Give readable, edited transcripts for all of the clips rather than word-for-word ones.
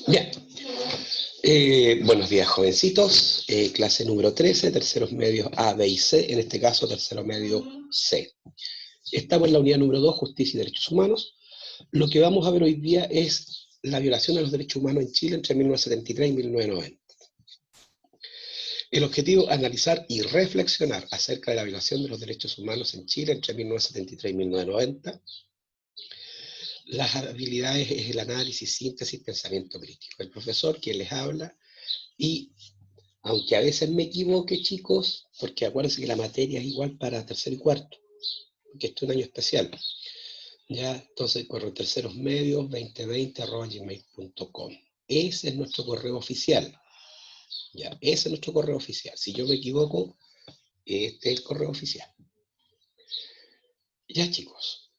Bien. Buenos días, jovencitos. Clase número 13, terceros medios A, B y C, en este caso tercero medio C. Estamos en la unidad número 2, Justicia y Derechos Humanos. Lo que vamos a ver hoy día es la violación de los derechos humanos en Chile entre 1973 y 1990. El objetivo, analizar y reflexionar acerca de la violación de los derechos humanos en Chile entre 1973 y 1990. Las habilidades es el análisis, síntesis, pensamiento crítico. El profesor, quien les habla, y aunque a veces me equivoque, chicos, porque acuérdense que la materia es igual para tercero y cuarto, porque este es un año especial. Ya, entonces, correo tercerosmedios2020@gmail.com. Ese es nuestro correo oficial. Ya, ese es nuestro correo oficial. Si yo me equivoco, este es el correo oficial. Ya, chicos.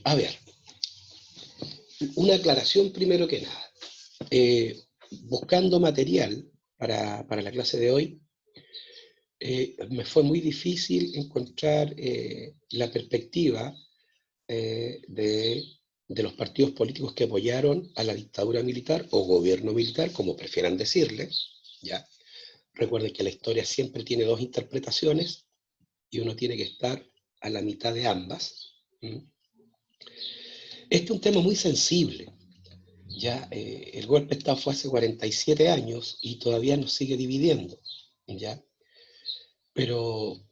A ver, una aclaración primero que nada. Buscando material para la clase de hoy, me fue muy difícil encontrar la perspectiva de los partidos políticos que apoyaron a la dictadura militar o gobierno militar, como prefieran decirle. ¿Ya? Recuerden que la historia siempre tiene dos interpretaciones y uno tiene que estar a la mitad de ambas. Este es un tema muy sensible. Ya, el golpe de Estado fue hace 47 años y todavía nos sigue dividiendo. ¿Ya? Pero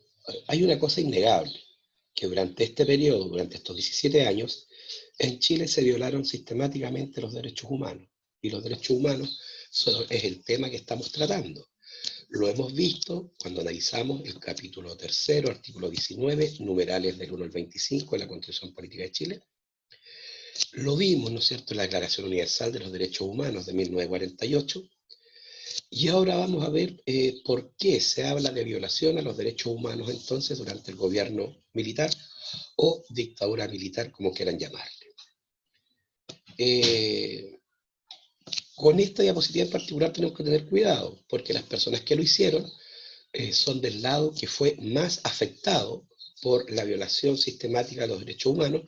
hay una cosa innegable, que durante este periodo, durante estos 17 años, en Chile se violaron sistemáticamente los derechos humanos. Y los derechos humanos es el tema que estamos tratando. Lo hemos visto cuando analizamos el capítulo 3, artículo 19, numerales del 1 al 25 de la Constitución Política de Chile. Lo vimos, ¿no es cierto?, en la Declaración Universal de los Derechos Humanos de 1948. Y ahora vamos a ver por qué se habla de violación a los derechos humanos entonces durante el gobierno militar o dictadura militar, como quieran llamarle. Con esta diapositiva en particular tenemos que tener cuidado, porque las personas que lo hicieron son del lado que fue más afectado por la violación sistemática de los derechos humanos,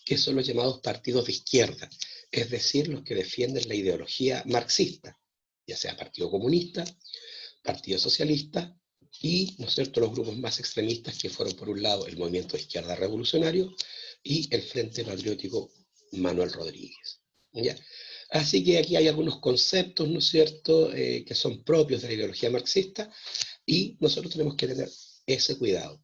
que son los llamados partidos de izquierda, es decir, los que defienden la ideología marxista, ya sea Partido Comunista, Partido Socialista y, ¿no es cierto?, los grupos más extremistas que fueron, por un lado, el Movimiento de Izquierda Revolucionario y el Frente Patriótico Manuel Rodríguez. ¿Ya? Así que aquí hay algunos conceptos, ¿no es cierto?, que son propios de la ideología marxista y nosotros tenemos que tener ese cuidado.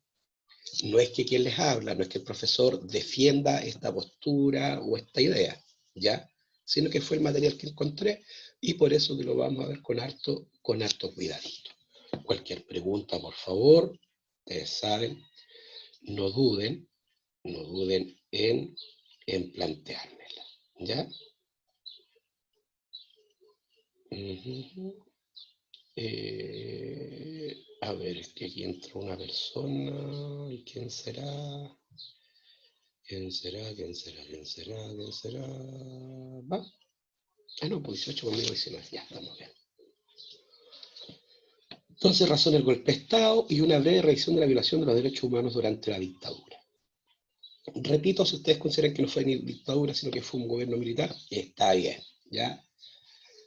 No es que quien les habla, no es que el profesor defienda esta postura o esta idea, ¿ya? Sino que fue el material que encontré y por eso que lo vamos a ver con harto cuidadito. Cualquier pregunta, por favor, ustedes saben, no duden en planteármela, ¿ya? A ver, es que aquí entró una persona, ¿y quién será? ¿Quién será? ¿Va? Ah, no, pues 18 conmigo 19, ya estamos bien. Entonces, razón del golpe de Estado y una breve revisión de la violación de los derechos humanos durante la dictadura. Repito, si ustedes consideran que no fue ni dictadura, sino que fue un gobierno militar, está bien, ¿ya?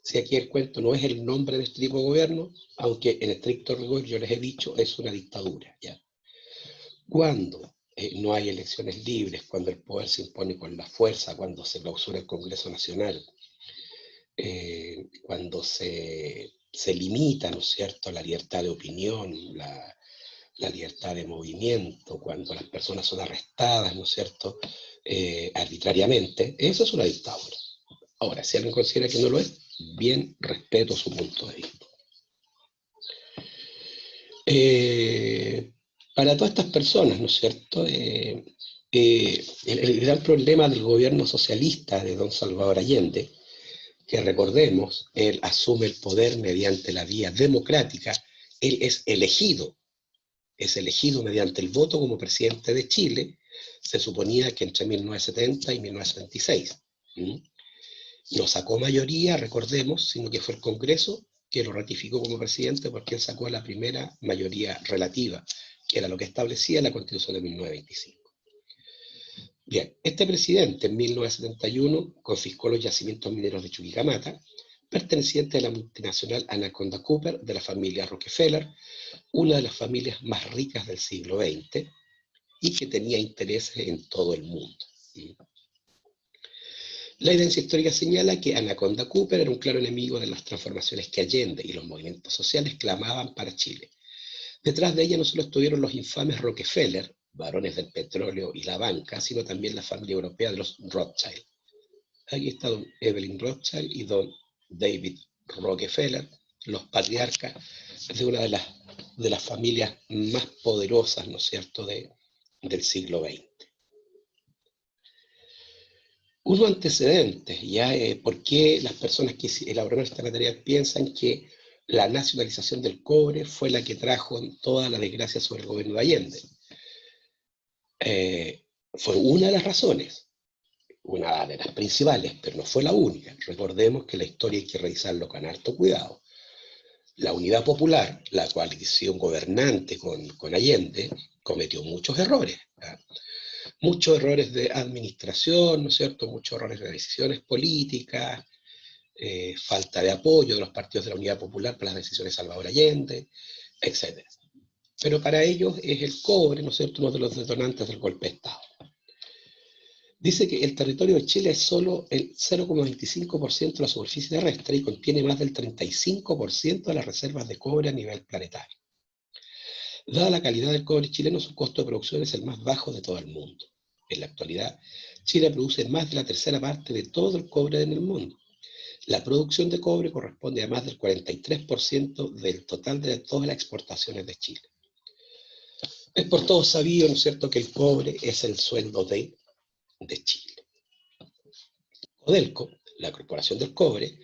Si aquí el cuento no es el nombre de este tipo de gobierno, aunque en estricto rigor yo les he dicho, es una dictadura, ¿ya? Cuando no hay elecciones libres, cuando el poder se impone con la fuerza, cuando se clausura el Congreso Nacional, cuando se limita, ¿no es cierto?, la libertad de opinión, la libertad de movimiento, cuando las personas son arrestadas, ¿no es cierto?, arbitrariamente, eso es una dictadura. Ahora, si alguien considera que no lo es, bien, respeto su punto de vista. Para todas estas personas, ¿no es cierto?, el gran problema del gobierno socialista de don Salvador Allende, que recordemos, él asume el poder mediante la vía democrática, él es elegido mediante el voto como presidente de Chile, se suponía que entre 1970 y 1976. No sacó mayoría, recordemos, sino que fue el Congreso que lo ratificó como presidente porque él sacó la primera mayoría relativa, que era lo que establecía la Constitución de 1925. Bien, este presidente en 1971 confiscó los yacimientos mineros de Chuquicamata, perteneciente a la multinacional Anaconda Cooper de la familia Rockefeller, una de las familias más ricas del siglo XX y que tenía intereses en todo el mundo. La evidencia histórica señala que Anaconda Cooper era un claro enemigo de las transformaciones que Allende y los movimientos sociales clamaban para Chile. Detrás de ella no solo estuvieron los infames Rockefeller, varones del petróleo y la banca, sino también la familia europea de los Rothschild. Aquí está don Evelyn Rothschild y don David Rockefeller, los patriarcas de una de las familias más poderosas, ¿no es cierto?, del siglo XX. Unos antecedentes, ¿ya? ¿Por qué las personas que elaboraron esta material piensan que la nacionalización del cobre fue la que trajo toda la desgracia sobre el gobierno de Allende? Fue una de las razones, una de las principales, pero no fue la única. Recordemos que la historia hay que revisarlo con harto cuidado. La Unidad Popular, la coalición gobernante con Allende, cometió muchos errores. ¿Ah? Muchos errores de administración, ¿no es cierto? Muchos errores de decisiones políticas, falta de apoyo de los partidos de la Unidad Popular para las decisiones de Salvador Allende, etc. Pero para ellos es el cobre, ¿no es cierto?, uno de los detonantes del golpe de Estado. Dice que el territorio de Chile es solo el 0,25% de la superficie terrestre y contiene más del 35% de las reservas de cobre a nivel planetario. Dada la calidad del cobre chileno, su costo de producción es el más bajo de todo el mundo. En la actualidad, Chile produce más de la tercera parte de todo el cobre en el mundo. La producción de cobre corresponde a más del 43% del total de todas las exportaciones de Chile. Es por todos sabido, ¿no es cierto?, que el cobre es el sueldo de Chile. Codelco, la Corporación del Cobre,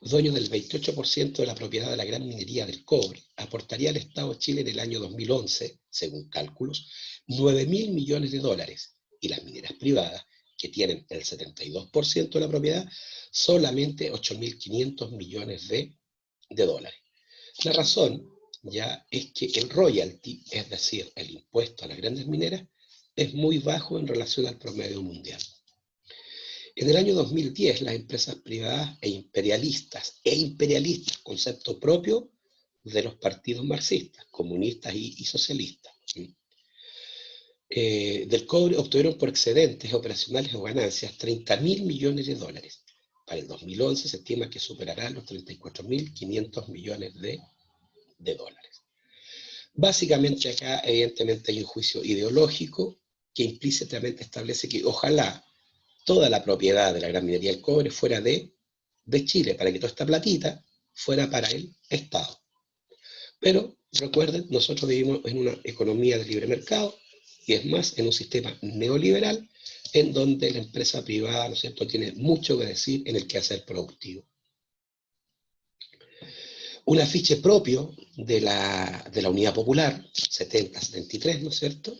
dueño del 28% de la propiedad de la gran minería del cobre, aportaría al Estado de Chile en el año 2011, según cálculos, 9.000 millones de dólares, y las mineras privadas, que tienen el 72% de la propiedad, solamente 8.500 millones de dólares. La razón ya es que el royalty, es decir, el impuesto a las grandes mineras, es muy bajo en relación al promedio mundial. En el año 2010, las empresas privadas imperialistas, concepto propio de los partidos marxistas, comunistas y socialistas, del cobre obtuvieron por excedentes operacionales o ganancias 30.000 millones de dólares. Para el 2011 se estima que superará los 34.500 millones de dólares. Básicamente acá, evidentemente, hay un juicio ideológico que implícitamente establece que ojalá toda la propiedad de la gran minería del cobre fuera de Chile, para que toda esta platita fuera para el Estado. Pero recuerden, nosotros vivimos en una economía de libre mercado, y es más, en un sistema neoliberal, en donde la empresa privada, ¿no es cierto?, tiene mucho que decir en el quehacer productivo. Un afiche propio de la Unidad Popular, 70-73, ¿no es cierto?,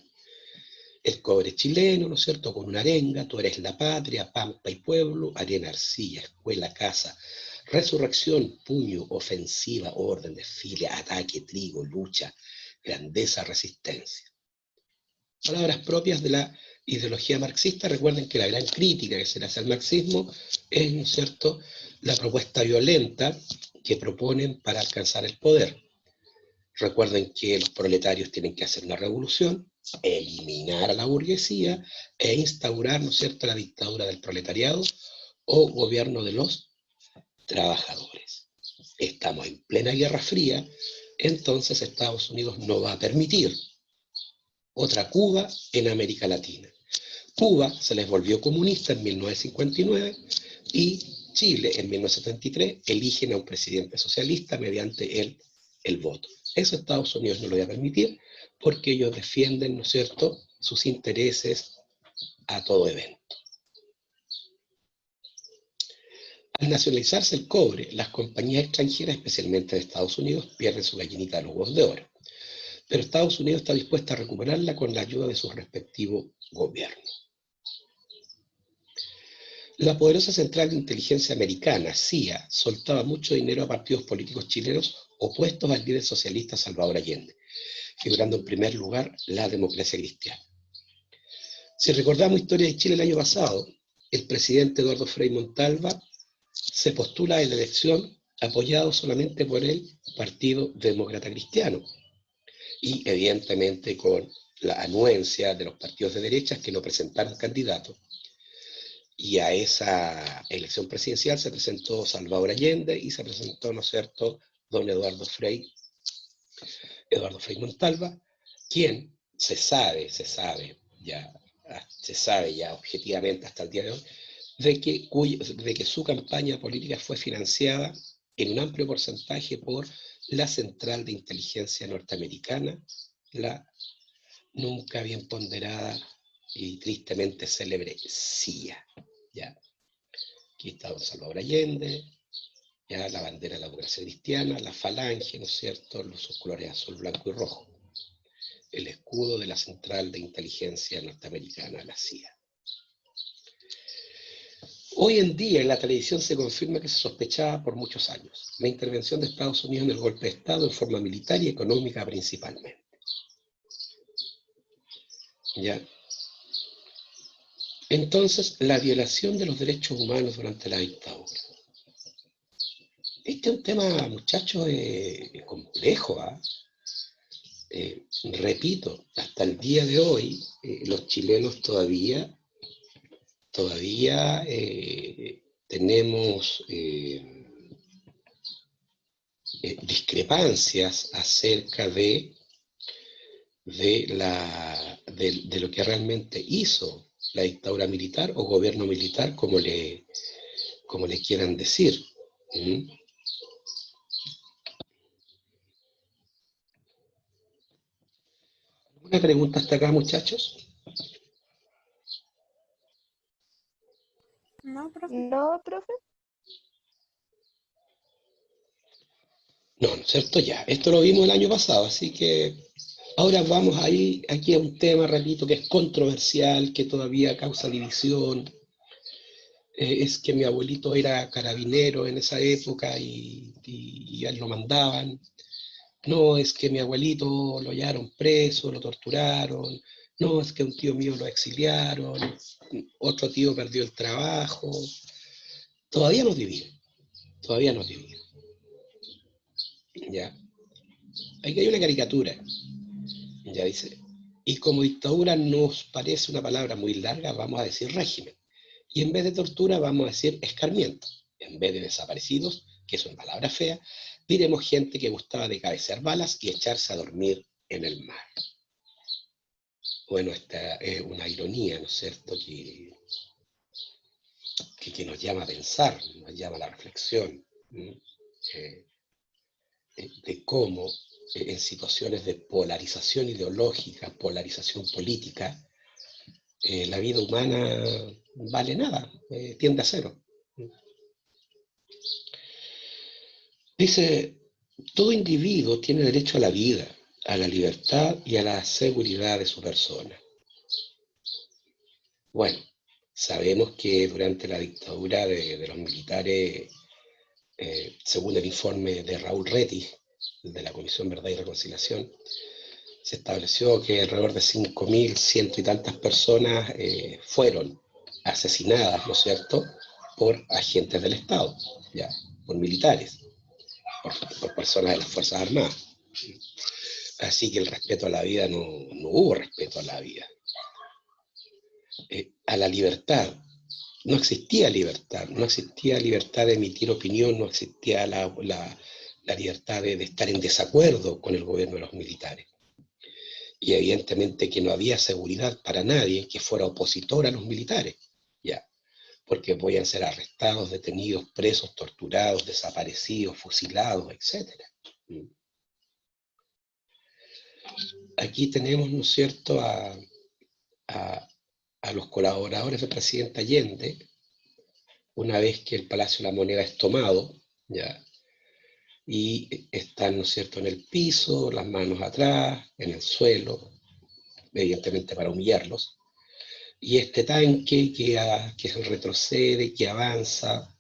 el cobre chileno, ¿no es cierto?, con una arenga, tú eres la patria, pampa y pueblo, arena, arcilla, escuela, casa, resurrección, puño, ofensiva, orden, desfile, ataque, trigo, lucha, grandeza, resistencia. Palabras propias de la ideología marxista. Recuerden que la gran crítica que se le hace al marxismo es, ¿no es cierto?, la propuesta violenta que proponen para alcanzar el poder. Recuerden que los proletarios tienen que hacer una revolución, eliminar a la burguesía e instaurar, ¿no es cierto?, la dictadura del proletariado o gobierno de los trabajadores. Estamos en plena Guerra Fría, entonces Estados Unidos no va a permitir otra Cuba en América Latina. Cuba se les volvió comunista en 1959 y Chile en 1973 eligen a un presidente socialista mediante el voto. Eso Estados Unidos no lo va a permitir porque ellos defienden, ¿no es cierto?, sus intereses a todo evento. Al nacionalizarse el cobre, las compañías extranjeras, especialmente de Estados Unidos, pierden su gallinita de los huevos de oro. Pero Estados Unidos está dispuesta a recuperarla con la ayuda de sus respectivos gobiernos. La poderosa Central de Inteligencia Americana, CIA, soltaba mucho dinero a partidos políticos chilenos opuestos al líder socialista Salvador Allende, figurando en primer lugar la Democracia Cristiana. Si recordamos historia de Chile el año pasado, el presidente Eduardo Frei Montalva se postula en la elección apoyado solamente por el Partido Demócrata Cristiano y evidentemente con la anuencia de los partidos de derecha que no presentaron candidatos. Y a esa elección presidencial se presentó Salvador Allende y se presentó, ¿no es cierto?, don Eduardo Frei Montalva, quien se sabe ya objetivamente hasta el día de hoy, de que su campaña política fue financiada en un amplio porcentaje por la Central de Inteligencia Norteamericana, la nunca bien ponderada y tristemente célebre CIA. ¿Ya? Aquí está don Salvador Allende, ya la bandera de la democracia cristiana, la falange, ¿no es cierto?, los colores azul, blanco y rojo, el escudo de la Central de Inteligencia Norteamericana, la CIA. Hoy en día en la televisión se confirma que se sospechaba por muchos años la intervención de Estados Unidos en el golpe de Estado en forma militar y económica principalmente. ¿Ya? Entonces, la violación de los derechos humanos durante la dictadura. Este es un tema, muchachos, complejo. Repito, hasta el día de hoy, los chilenos todavía tenemos discrepancias acerca de lo que realmente hizo la dictadura militar o gobierno militar, como le quieran decir. ¿Una pregunta hasta acá, muchachos? No, profe. No, profe. No, ¿no es cierto? Ya, esto lo vimos el año pasado, así que ahora vamos aquí a un tema, repito, que es controversial, que todavía causa división. Es que mi abuelito era carabinero en esa época y a él lo mandaban. No, es que mi abuelito lo hallaron preso, lo torturaron. No, es que un tío mío lo exiliaron. Otro tío perdió el trabajo. Todavía nos dividen. Todavía nos dividen. Ya. Aquí hay una caricatura. Ya dice, y como dictadura nos parece una palabra muy larga, vamos a decir régimen. Y en vez de tortura vamos a decir escarmiento. En vez de desaparecidos, que es una palabra fea, diremos gente que gustaba de cabecear balas y echarse a dormir en el mar. Bueno, esta es una ironía, ¿no es cierto?, que nos llama a pensar, nos llama a la reflexión, de cómo en situaciones de polarización ideológica, polarización política, la vida humana vale nada, tiende a cero. Dice, todo individuo tiene derecho a la vida, a la libertad y a la seguridad de su persona. Bueno, sabemos que durante la dictadura de los militares, según el informe de Raúl Rettig, de la Comisión Verdad y Reconciliación, se estableció que alrededor de 5.100 y tantas personas fueron asesinadas, ¿no es cierto?, por agentes del Estado, ya, por militares, por personas de las Fuerzas Armadas. Así que el respeto a la vida, no hubo respeto a la vida. A la libertad, no existía libertad de emitir opinión, no existía la libertad de estar en desacuerdo con el gobierno de los militares. Y evidentemente que no había seguridad para nadie que fuera opositor a los militares, ya, porque podían ser arrestados, detenidos, presos, torturados, desaparecidos, fusilados, etc. Aquí tenemos, ¿no es cierto?, a los colaboradores del presidente Allende, una vez que el Palacio de la Moneda es tomado, ya, y están, ¿no es cierto?, en el piso, las manos atrás, en el suelo, evidentemente para humillarlos, y este tanque que retrocede, que avanza,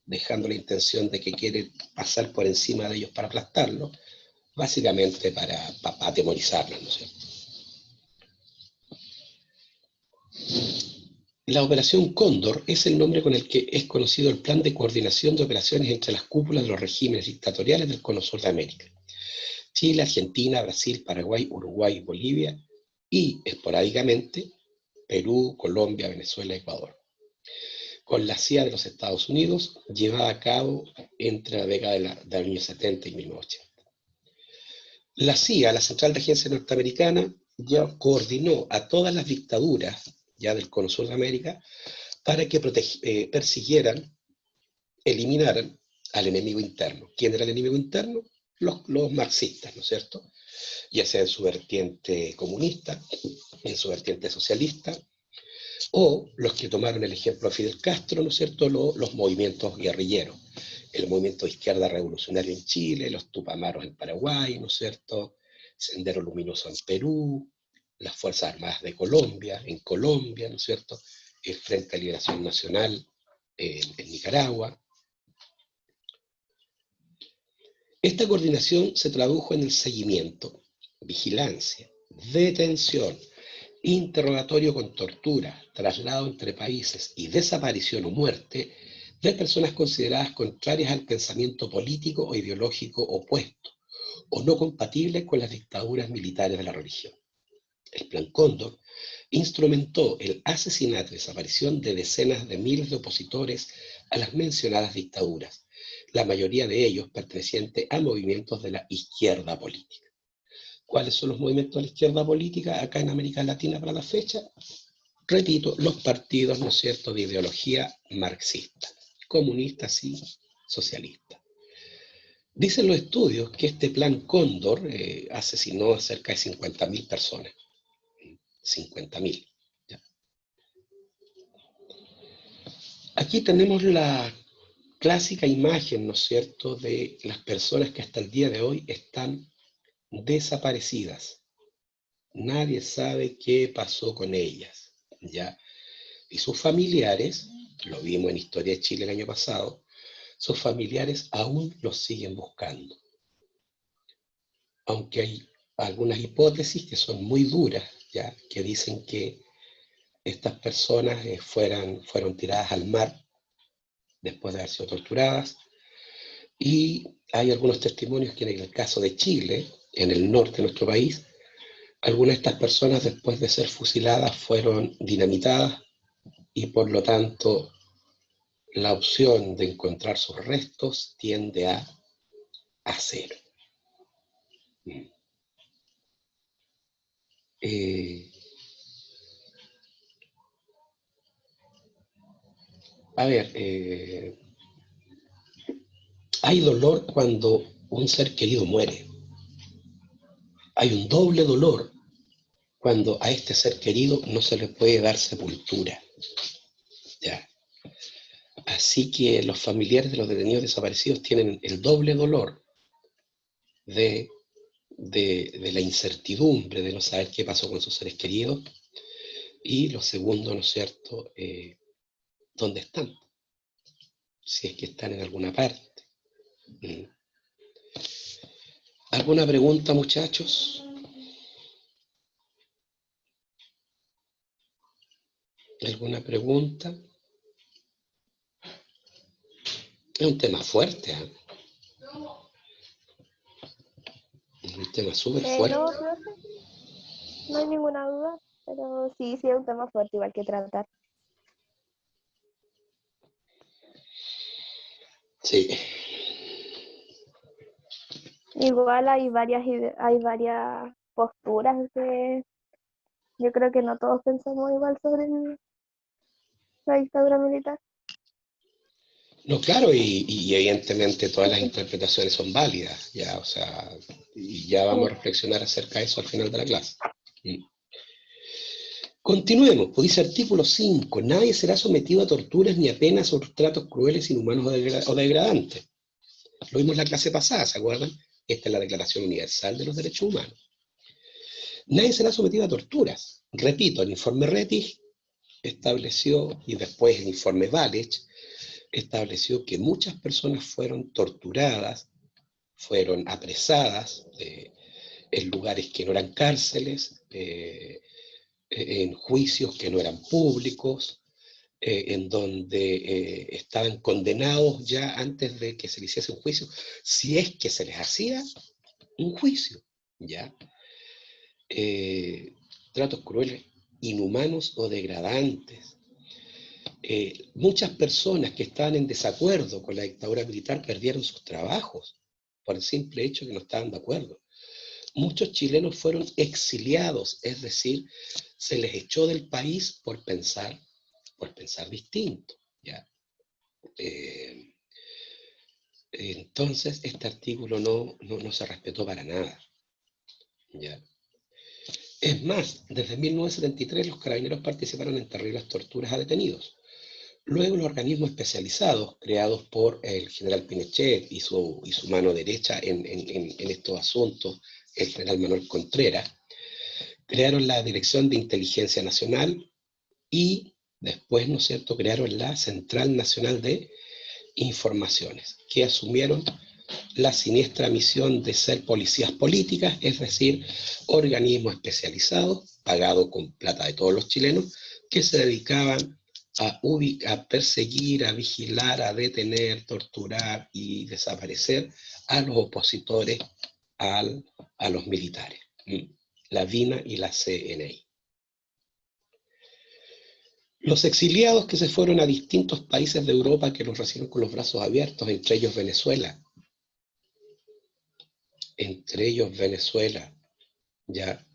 dejando la intención de que quiere pasar por encima de ellos para aplastarlos, básicamente para atemorizarlos, ¿no es cierto? La Operación Cóndor es el nombre con el que es conocido el plan de coordinación de operaciones entre las cúpulas de los regímenes dictatoriales del Cono Sur de América. Chile, Argentina, Brasil, Paraguay, Uruguay, Bolivia y, esporádicamente, Perú, Colombia, Venezuela, Ecuador. Con la CIA de los Estados Unidos, llevada a cabo entre la década de los años 70 y 1980. La CIA, la Central de Agencia Norteamericana, ya coordinó a todas las dictaduras ya del Cono Sur de América para que persiguieran, eliminaran al enemigo interno. ¿Quién era el enemigo interno? Los marxistas, ¿no es cierto? Ya sea en su vertiente comunista, en su vertiente socialista, o los que tomaron el ejemplo de Fidel Castro, ¿no es cierto?, los movimientos guerrilleros, el movimiento de izquierda revolucionario en Chile, los Tupamaros en Paraguay, ¿no es cierto?, Sendero Luminoso en Perú, las Fuerzas Armadas de Colombia, en Colombia, ¿no es cierto?, el Frente de Liberación Nacional en Nicaragua. Esta coordinación se tradujo en el seguimiento, vigilancia, detención, interrogatorio con tortura, traslado entre países y desaparición o muerte de personas consideradas contrarias al pensamiento político o ideológico opuesto o no compatibles con las dictaduras militares de la religión. El Plan Cóndor instrumentó el asesinato y desaparición de decenas de miles de opositores a las mencionadas dictaduras, la mayoría de ellos pertenecientes a movimientos de la izquierda política. ¿Cuáles son los movimientos de la izquierda política acá en América Latina para la fecha? Repito, los partidos, ¿no es cierto?, de ideología marxista, comunistas y socialistas. Dicen los estudios que este plan Cóndor asesinó a cerca de 50.000 personas. 50.000. Aquí tenemos la clásica imagen, ¿no es cierto?, de las personas que hasta el día de hoy están desaparecidas. Nadie sabe qué pasó con ellas, ¿ya? Y sus familiares, lo vimos en Historia de Chile el año pasado, sus familiares aún los siguen buscando. Aunque hay algunas hipótesis que son muy duras, ¿ya?, que dicen que estas personas fueron tiradas al mar después de haber sido torturadas, y hay algunos testimonios que en el caso de Chile, en el norte de nuestro país, algunas de estas personas después de ser fusiladas fueron dinamitadas y por lo tanto la opción de encontrar sus restos tiende a cero. Hay dolor cuando un ser querido muere. Hay un doble dolor cuando a este ser querido no se le puede dar sepultura. ¿Ya? Así que los familiares de los detenidos desaparecidos tienen el doble dolor de la incertidumbre de no saber qué pasó con sus seres queridos, y lo segundo, ¿no es cierto?, ¿dónde están? Si es que están en alguna parte. ¿Alguna pregunta, muchachos? ¿Alguna pregunta? Es un tema fuerte, ¿eh? Es un tema súper fuerte. No, profe, no hay ninguna duda, pero sí es un tema fuerte igual que tratar. Sí. Igual hay varias posturas que yo creo que no todos pensamos igual sobre la dictadura militar. No, claro, y evidentemente todas las interpretaciones son válidas, ya, o sea, y ya vamos a reflexionar acerca de eso al final de la clase. Continuemos, pues dice artículo 5, nadie será sometido a torturas ni a penas o tratos crueles, inhumanos o degradantes. Lo vimos en la clase pasada, ¿se acuerdan? Esta es la Declaración Universal de los Derechos Humanos. Nadie será sometido a torturas. Repito, el informe Rettig estableció, y después el informe Walech, estableció que muchas personas fueron torturadas, fueron apresadas en lugares que no eran cárceles, en juicios que no eran públicos, en donde estaban condenados ya antes de que se les hiciese un juicio, si es que se les hacía un juicio, ¿ya? Tratos crueles, inhumanos o degradantes. Muchas personas que estaban en desacuerdo con la dictadura militar perdieron sus trabajos por el simple hecho de que no estaban de acuerdo. Muchos chilenos fueron exiliados, es decir, se les echó del país por pensar distinto, ¿ya? Entonces, este artículo no se respetó para nada, ¿ya? Es más, desde 1973 los carabineros participaron en terribles torturas a detenidos. Luego los organismos especializados, creados por el general Pinochet y su mano derecha en estos asuntos, el general Manuel Contreras, crearon la Dirección de Inteligencia Nacional y después, ¿no es cierto?, crearon la Central Nacional de Informaciones, que asumieron la siniestra misión de ser policías políticas, es decir, organismos especializados, pagados con plata de todos los chilenos, que se dedicaban a perseguir, a vigilar, a detener, torturar y desaparecer a los opositores a los militares, la DINA y la CNI. Los exiliados que se fueron a distintos países de Europa que los recibieron con los brazos abiertos, entre ellos Venezuela, ya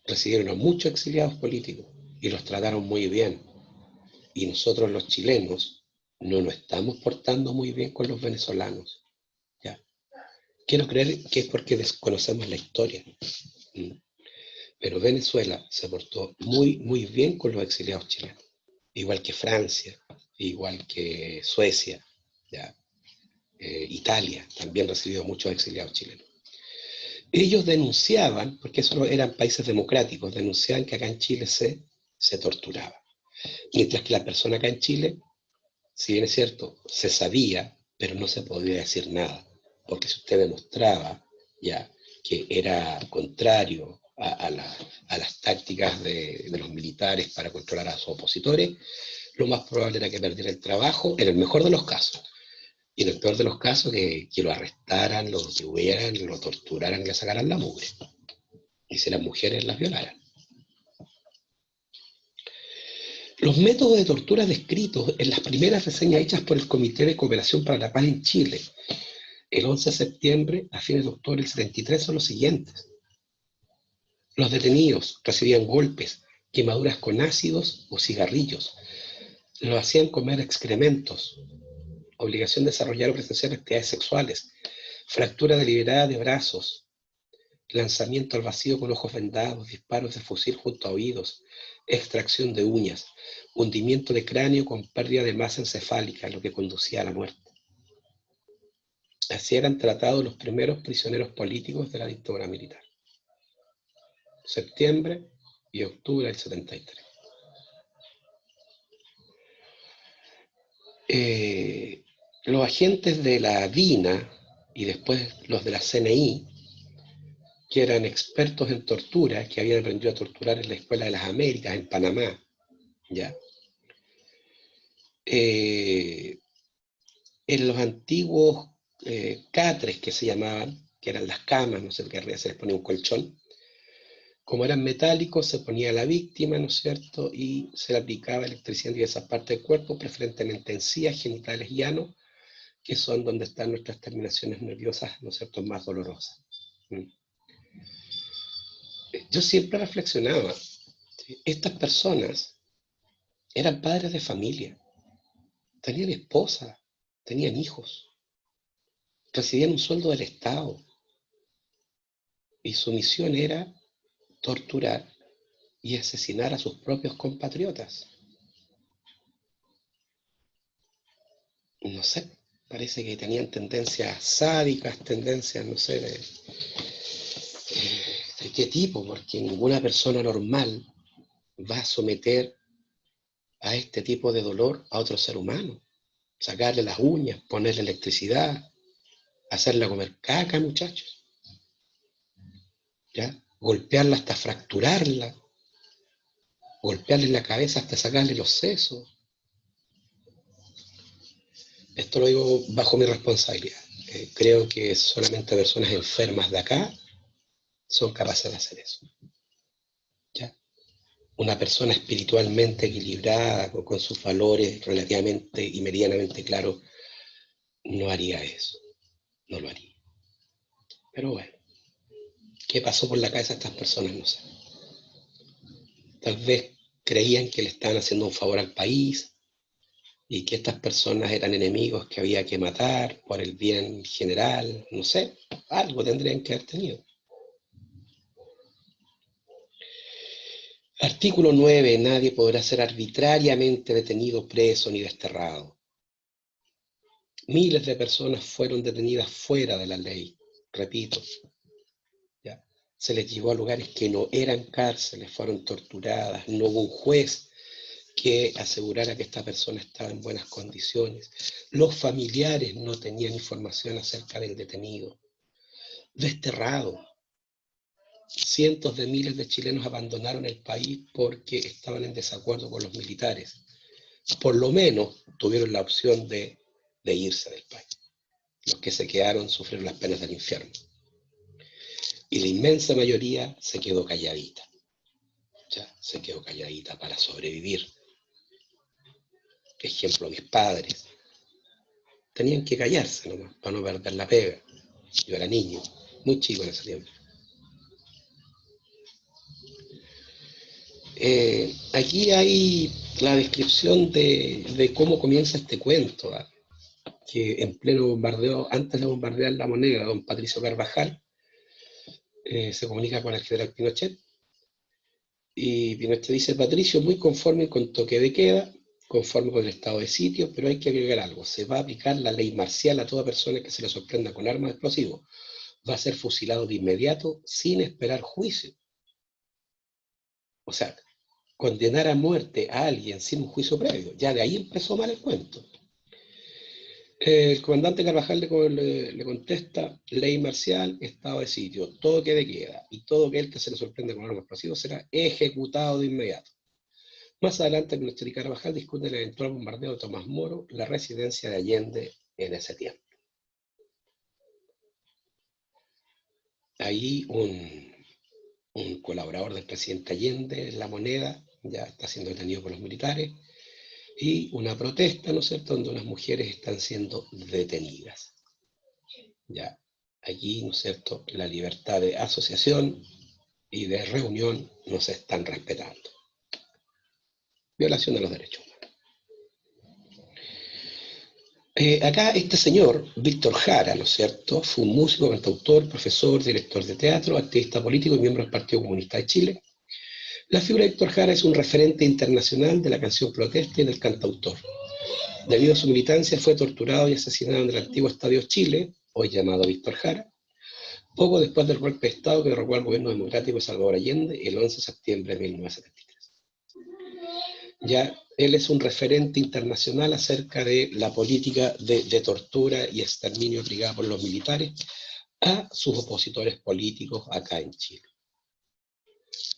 recibieron a muchos exiliados políticos y los trataron muy bien. Y nosotros los chilenos no nos estamos portando muy bien con los venezolanos, ¿ya? Quiero creer que es porque desconocemos la historia. Pero Venezuela se portó muy, muy bien con los exiliados chilenos. Igual que Francia, igual que Suecia, ¿ya? Italia también recibió muchos exiliados chilenos. Ellos denunciaban, porque esos eran países democráticos, denunciaban que acá en Chile se torturaba. Mientras que la persona acá en Chile, si bien es cierto, se sabía, pero no se podía decir nada. Porque si usted demostraba ya que era contrario a las tácticas de los militares para controlar a sus opositores, lo más probable era que perdiera el trabajo, en el mejor de los casos. Y en el peor de los casos, que lo arrestaran, lo detuvieran, lo torturaran y le sacaran la mugre. Y si las mujeres las violaran. Los métodos de tortura descritos en las primeras reseñas hechas por el Comité de Cooperación para la Paz en Chile, el 11 de septiembre a fines de octubre del 73, son los siguientes. Los detenidos recibían golpes, quemaduras con ácidos o cigarrillos. Los hacían comer excrementos. Obligación de desarrollar o presenciar actividades sexuales. Fractura deliberada de brazos. Lanzamiento al vacío con ojos vendados, disparos de fusil junto a oídos, extracción de uñas, hundimiento de cráneo con pérdida de masa encefálica, lo que conducía a la muerte. Así eran tratados los primeros prisioneros políticos de la dictadura militar. Septiembre y octubre del 73. Los agentes de la DINA y después los de la CNI, que eran expertos en tortura, que habían aprendido a torturar en la Escuela de las Américas, en Panamá, ¿ya? En los antiguos catres que se llamaban, que eran las camas, no sé qué arriba se les ponía un colchón, como eran metálicos, se ponía a la víctima, ¿no es cierto?, y se le aplicaba electricidad en diversas partes del cuerpo, preferentemente encías, genitales y ano, que son donde están nuestras terminaciones nerviosas, ¿no es cierto?, más dolorosas. Yo siempre reflexionaba, estas personas eran padres de familia, tenían esposa, tenían hijos, recibían un sueldo del Estado, y su misión era torturar y asesinar a sus propios compatriotas. No sé, parece que tenían tendencias sádicas, tendencias, no sé, de qué tipo, porque ninguna persona normal va a someter a este tipo de dolor a otro ser humano. Sacarle las uñas, ponerle electricidad, hacerla comer caca, muchachos. ¿Ya? Golpearla hasta fracturarla, golpearle la cabeza hasta sacarle los sesos. Esto lo digo bajo mi responsabilidad. Creo que solamente personas enfermas de acá son capaces de hacer eso. ¿Ya? Una persona espiritualmente equilibrada, con sus valores relativamente y medianamente claros, no haría eso. No lo haría. Pero bueno, ¿qué pasó por la cabeza de estas personas? No sé. Tal vez creían que le estaban haciendo un favor al país y que estas personas eran enemigos que había que matar por el bien general, no sé, algo tendrían que haber tenido. Artículo 9. Nadie podrá ser arbitrariamente detenido, preso ni desterrado. Miles de personas fueron detenidas fuera de la ley, repito. ¿Ya? Se les llevó a lugares que no eran cárceles, fueron torturadas, no hubo un juez que asegurara que esta persona estaba en buenas condiciones. Los familiares no tenían información acerca del detenido. Desterrado. Cientos de miles de chilenos abandonaron el país porque estaban en desacuerdo con los militares. Por lo menos tuvieron la opción de irse del país. Los que se quedaron sufrieron las penas del infierno. Y la inmensa mayoría se quedó calladita. Ya, se quedó calladita para sobrevivir. Ejemplo, mis padres. Tenían que callarse nomás, para no perder la pega. Yo era niño, muy chico en ese tiempo. Aquí hay la descripción de cómo comienza este cuento, ¿eh? Que en pleno bombardeo, antes de bombardear La Moneda, don Patricio Carvajal se comunica con el general Pinochet, y Pinochet dice: Patricio, muy conforme con toque de queda, conforme con el estado de sitio, pero hay que agregar algo: se va a aplicar la ley marcial a toda persona que se le sorprenda con armas explosivas, va a ser fusilado de inmediato sin esperar juicio. O sea, condenar a muerte a alguien sin un juicio previo. Ya de ahí empezó mal el cuento. El comandante Carvajal le contesta: ley marcial, estado de sitio, toque de queda, y todo aquel que se le sorprende con armas explosivas será ejecutado de inmediato. Más adelante, Pinochet y Carvajal discuten el eventual bombardeo de Tomás Moro, la residencia de Allende en ese tiempo. Ahí un colaborador del presidente Allende en La Moneda ya está siendo detenido por los militares, y una protesta, ¿no es cierto?, donde unas mujeres están siendo detenidas. Ya, aquí, ¿no es cierto?, la libertad de asociación y de reunión no se están respetando. Violación de los derechos humanos. Acá este señor, Víctor Jara, ¿no es cierto?, fue un músico, cantautor, profesor, director de teatro, activista político y miembro del Partido Comunista de Chile. La figura de Víctor Jara es un referente internacional de la canción protesta y del cantautor. Debido a su militancia, fue torturado y asesinado en el antiguo Estadio Chile, hoy llamado Víctor Jara, poco después del golpe de Estado que derrocó al gobierno democrático de Salvador Allende el 11 de septiembre de 1973. Ya él es un referente internacional acerca de la política de tortura y exterminio aplicada por los militares a sus opositores políticos acá en Chile.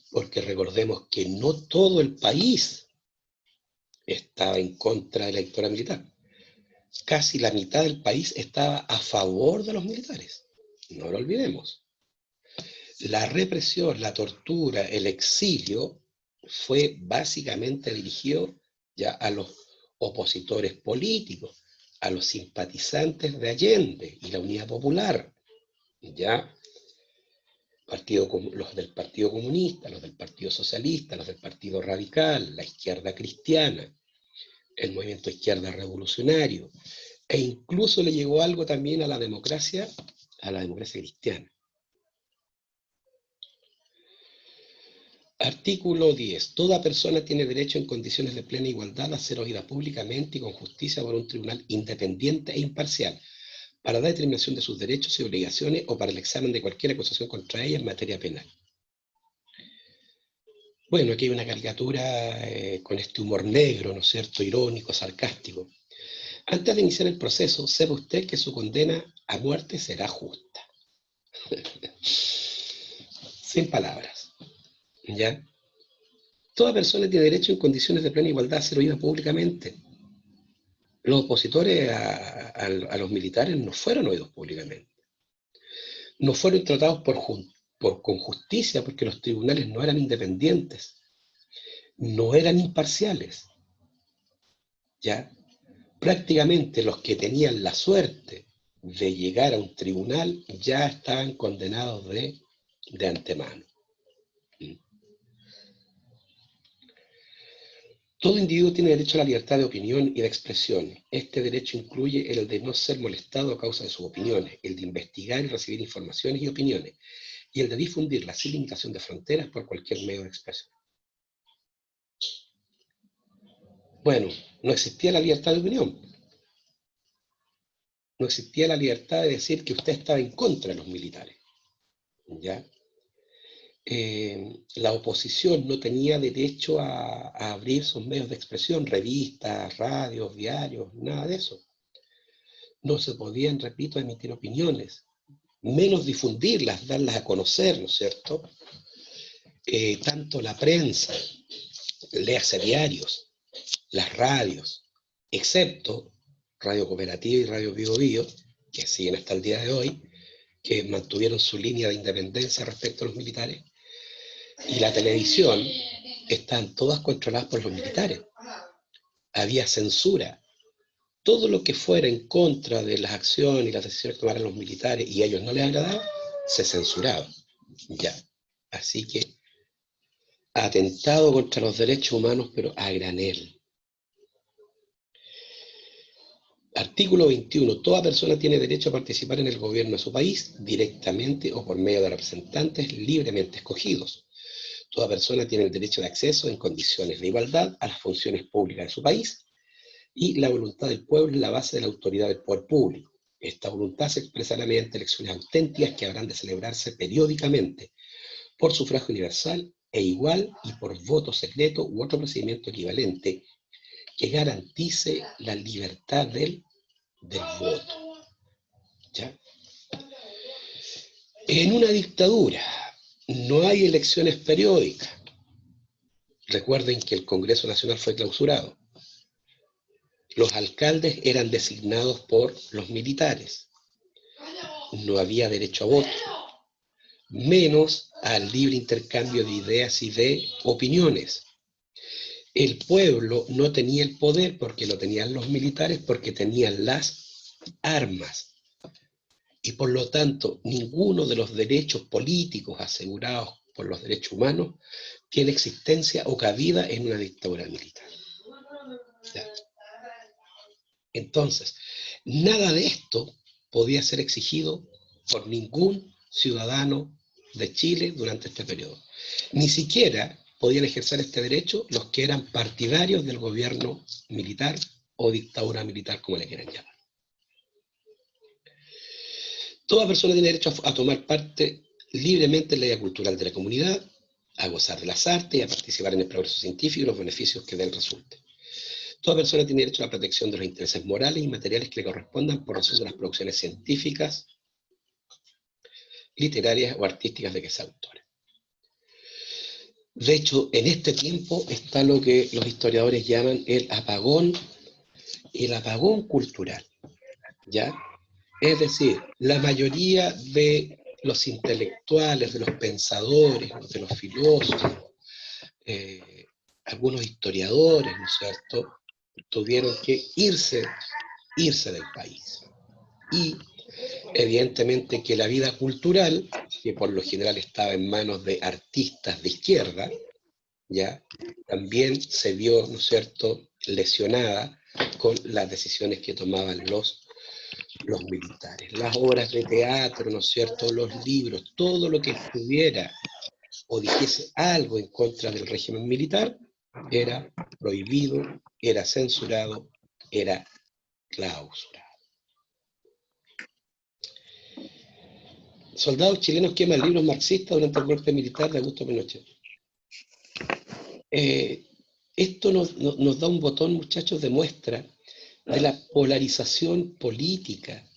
Porque recordemos que no todo el país estaba en contra de la dictadura militar. Casi la mitad del país estaba a favor de los militares. No lo olvidemos. La represión, la tortura, el exilio fue básicamente dirigido ya a los opositores políticos, a los simpatizantes de Allende y la Unidad Popular, ya los del Partido Comunista, los del Partido Socialista, los del Partido Radical, la izquierda cristiana, el movimiento izquierda revolucionario, e incluso le llegó algo también a la democracia cristiana. Artículo 10. Toda persona tiene derecho en condiciones de plena igualdad a ser oída públicamente y con justicia por un tribunal independiente e imparcial para la determinación de sus derechos y obligaciones o para el examen de cualquier acusación contra ella en materia penal. Bueno, aquí hay una caricatura con este humor negro, ¿no es cierto?, irónico, sarcástico. Antes de iniciar el proceso, sepa usted que su condena a muerte será justa. Sin palabras, ¿ya? Toda persona tiene derecho en condiciones de plena igualdad a ser oída públicamente. Los opositores a los militares no fueron oídos públicamente. No fueron tratados con justicia porque los tribunales no eran independientes, no eran imparciales. ¿Ya? Prácticamente los que tenían la suerte de llegar a un tribunal ya estaban condenados de antemano. Todo individuo tiene derecho a la libertad de opinión y de expresión. Este derecho incluye el de no ser molestado a causa de sus opiniones, el de investigar y recibir informaciones y opiniones, y el de difundirlas sin limitación de fronteras por cualquier medio de expresión. Bueno, no existía la libertad de opinión. No existía la libertad de decir que usted estaba en contra de los militares. ¿Ya? La oposición no tenía derecho a abrir sus medios de expresión, revistas, radios, diarios, nada de eso. No se podían, repito, emitir opiniones, menos difundirlas, darlas a conocer, ¿no es cierto? Tanto la prensa, léase diarios, las radios, excepto Radio Cooperativa y Radio Bio Bio, que siguen hasta el día de hoy, que mantuvieron su línea de independencia respecto a los militares, y la televisión, están todas controladas por los militares. Había censura. Todo lo que fuera en contra de las acciones y las decisiones que tomaran los militares y a ellos no les agradaba, se censuraba. Ya. Así que, atentado contra los derechos humanos, pero a granel. Artículo 21. Toda persona tiene derecho a participar en el gobierno de su país, directamente o por medio de representantes libremente escogidos. Toda persona tiene el derecho de acceso en condiciones de igualdad a las funciones públicas de su país, y la voluntad del pueblo es la base de la autoridad del poder público. Esta voluntad se expresará mediante elecciones auténticas que habrán de celebrarse periódicamente, por sufragio universal e igual y por voto secreto u otro procedimiento equivalente que garantice la libertad del voto. ¿Ya? En una dictadura no hay elecciones periódicas. Recuerden que el Congreso Nacional fue clausurado. Los alcaldes eran designados por los militares. No había derecho a voto, menos al libre intercambio de ideas y de opiniones. El pueblo no tenía el poder porque lo tenían los militares, porque tenían las armas. Y por lo tanto, ninguno de los derechos políticos asegurados por los derechos humanos tiene existencia o cabida en una dictadura militar. ¿Ya? Entonces, nada de esto podía ser exigido por ningún ciudadano de Chile durante este periodo. Ni siquiera podían ejercer este derecho los que eran partidarios del gobierno militar o dictadura militar, como le quieran llamar. Toda persona tiene derecho a tomar parte libremente en la vida cultural de la comunidad, a gozar de las artes y a participar en el progreso científico y los beneficios que de él resulten. Toda persona tiene derecho a la protección de los intereses morales y materiales que le correspondan por razón de las producciones científicas, literarias o artísticas de que sea autora. De hecho, en este tiempo está lo que los historiadores llaman el apagón cultural, ¿ya? Es decir, la mayoría de los intelectuales, de los pensadores, de los filósofos, algunos historiadores, ¿no es cierto?, tuvieron que irse del país. Y evidentemente que la vida cultural, que por lo general estaba en manos de artistas de izquierda, ya también se vio, ¿no es cierto?, lesionada con las decisiones que tomaban los militares. Las obras de teatro, ¿no es cierto?, los libros, todo lo que estuviera o dijese algo en contra del régimen militar, era prohibido, era censurado, era clausurado. Soldados chilenos queman libros marxistas durante el golpe militar de Augusto Pinochet. Esto nos da un botón, muchachos, de muestra de la polarización política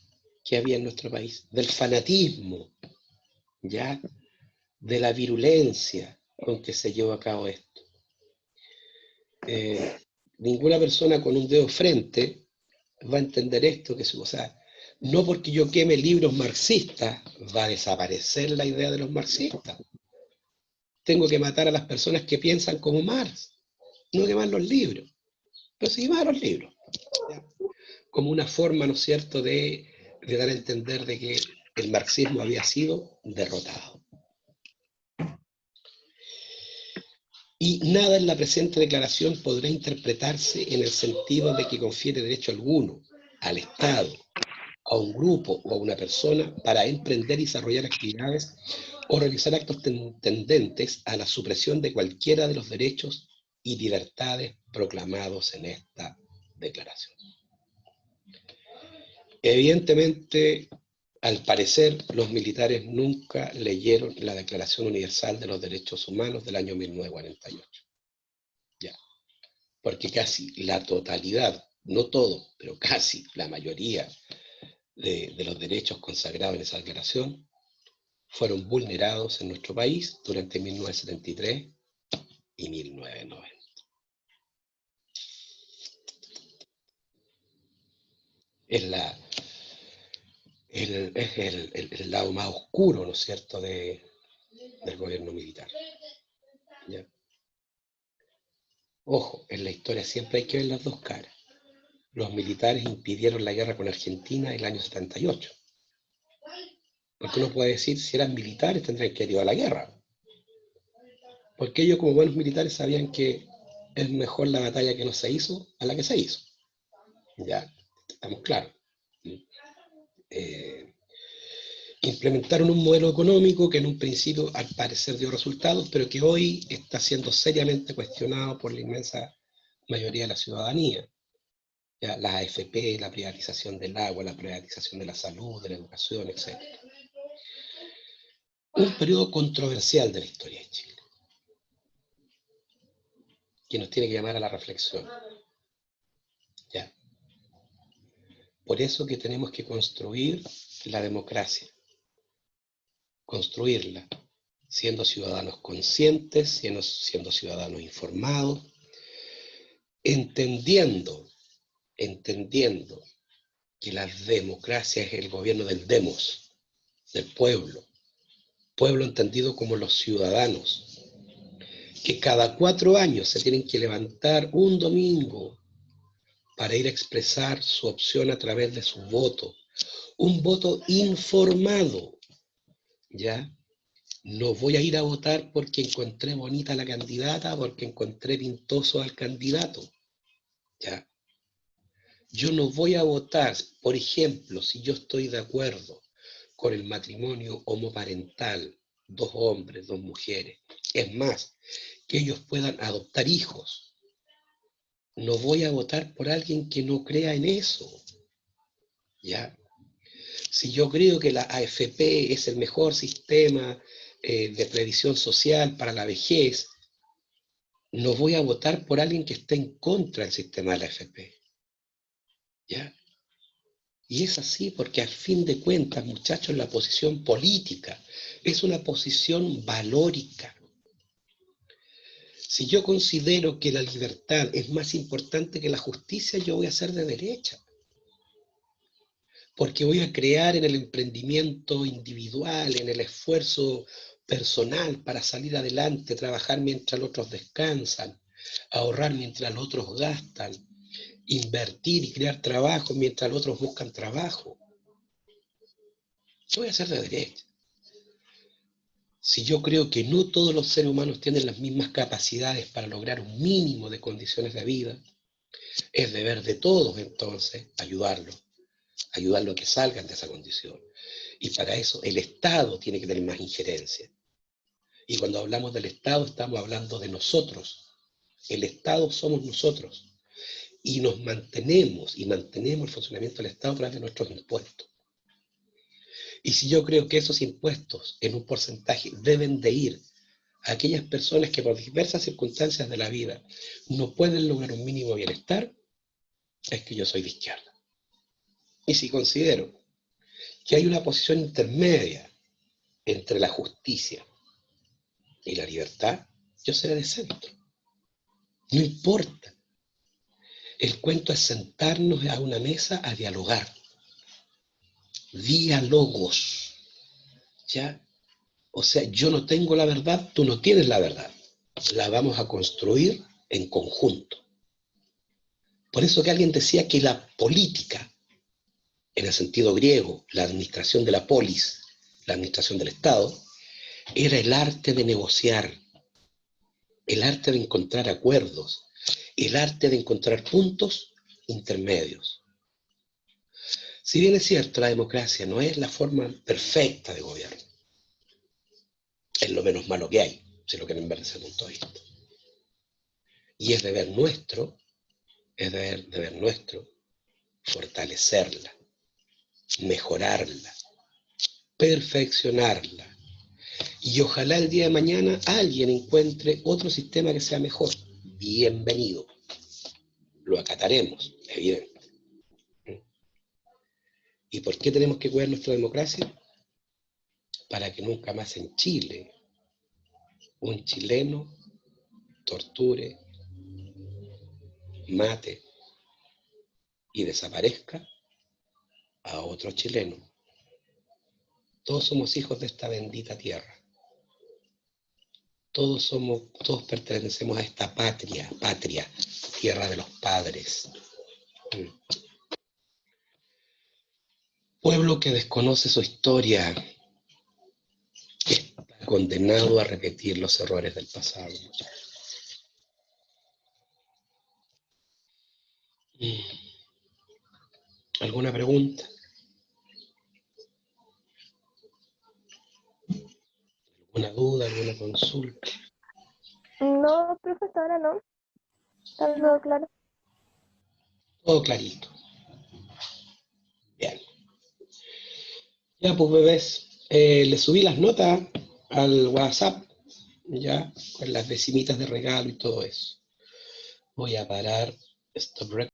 que había en nuestro país, del fanatismo, ¿ya?, de la virulencia con que se llevó a cabo esto. Ninguna persona con un dedo frente va a entender esto, o sea, no porque yo queme libros marxistas va a desaparecer la idea de los marxistas. Tengo que matar a las personas que piensan como Marx, no quemar los libros, pero sí quemar los libros. ¿Ya? Como una forma, ¿no es cierto?, de dar a entender de que el marxismo había sido derrotado. Y nada en la presente declaración podrá interpretarse en el sentido de que confiere derecho alguno al Estado, a un grupo o a una persona para emprender y desarrollar actividades o realizar actos tendentes a la supresión de cualquiera de los derechos y libertades proclamados en esta declaración. Evidentemente, al parecer, los militares nunca leyeron la Declaración Universal de los Derechos Humanos del año 1948. Ya. Porque casi la totalidad, no todo, pero casi la mayoría de los derechos consagrados en esa declaración fueron vulnerados en nuestro país durante 1973 y 1990. Es el lado más oscuro, ¿no es cierto?, del gobierno militar. ¿Ya? Ojo, en la historia siempre hay que ver las dos caras. Los militares impidieron la guerra con Argentina en el año 78. Porque uno puede decir, si eran militares tendrían que ir a la guerra. Porque ellos como buenos militares sabían que es mejor la batalla que no se hizo a la que se hizo. Ya, estamos claros. Implementaron un modelo económico que en un principio al parecer dio resultados, pero que hoy está siendo seriamente cuestionado por la inmensa mayoría de la ciudadanía. Ya, la AFP, la privatización del agua, la privatización de la salud, de la educación, etc. Un periodo controversial de la historia de Chile, que nos tiene que llamar a la reflexión. ¿Ya? Por eso que tenemos que construir la democracia, construirla, siendo ciudadanos conscientes, siendo ciudadanos informados, entendiendo que la democracia es el gobierno del demos, del pueblo entendido como los ciudadanos, que cada 4 años se tienen que levantar un domingo para ir a expresar su opción a través de su voto, un voto informado, ¿ya? No voy a ir a votar porque encontré bonita la candidata, porque encontré pintoso al candidato, ¿ya? Yo no voy a votar, por ejemplo, si yo estoy de acuerdo con el matrimonio homoparental, 2 hombres, 2 mujeres, es más, que ellos puedan adoptar hijos. No voy a votar por alguien que no crea en eso, ¿ya? Si yo creo que la AFP es el mejor sistema de previsión social para la vejez, no voy a votar por alguien que esté en contra del sistema de la AFP, ¿ya? Y es así porque al fin de cuentas, muchachos, la posición política es una posición valórica. Si yo considero que la libertad es más importante que la justicia, yo voy a ser de derecha. Porque voy a crear en el emprendimiento individual, en el esfuerzo personal para salir adelante, trabajar mientras los otros descansan, ahorrar mientras los otros gastan, invertir y crear trabajo mientras los otros buscan trabajo. Yo voy a ser de derecha. Si yo creo que no todos los seres humanos tienen las mismas capacidades para lograr un mínimo de condiciones de vida, es deber de todos entonces ayudarlos a que salgan de esa condición. Y para eso el Estado tiene que tener más injerencia. Y cuando hablamos del Estado estamos hablando de nosotros. El Estado somos nosotros. Y nos mantenemos el funcionamiento del Estado a través de nuestros impuestos. Y si yo creo que esos impuestos en un porcentaje deben de ir a aquellas personas que por diversas circunstancias de la vida no pueden lograr un mínimo bienestar, es que yo soy de izquierda. Y si considero que hay una posición intermedia entre la justicia y la libertad, yo seré de centro. No importa. El cuento es sentarnos a una mesa a dialogar. Diálogos, ¿ya? O sea, yo no tengo la verdad, tú no tienes la verdad. La vamos a construir en conjunto. Por eso que alguien decía que la política, en el sentido griego, la administración de la polis, la administración del Estado, era el arte de negociar, el arte de encontrar acuerdos, el arte de encontrar puntos intermedios. Si bien es cierto, la democracia no es la forma perfecta de gobierno, es lo menos malo que hay, si lo quieren ver desde ese punto de vista. Y es deber nuestro, fortalecerla, mejorarla, perfeccionarla. Y ojalá el día de mañana alguien encuentre otro sistema que sea mejor. Bienvenido. Lo acataremos, evidente. ¿Y por qué tenemos que cuidar nuestra democracia? Para que nunca más en Chile un chileno torture, mate y desaparezca a otro chileno. Todos somos hijos de esta bendita tierra. Todos pertenecemos a esta patria, tierra de los padres. Pueblo que desconoce su historia está condenado a repetir los errores del pasado. ¿Alguna pregunta? ¿Alguna duda? ¿Alguna consulta? No, profesora, no. Está todo claro. Todo clarito. Bien. Ya, pues, bebés, le subí las notas al WhatsApp, ya, con las decimitas de regalo y todo eso. Voy a parar stop record.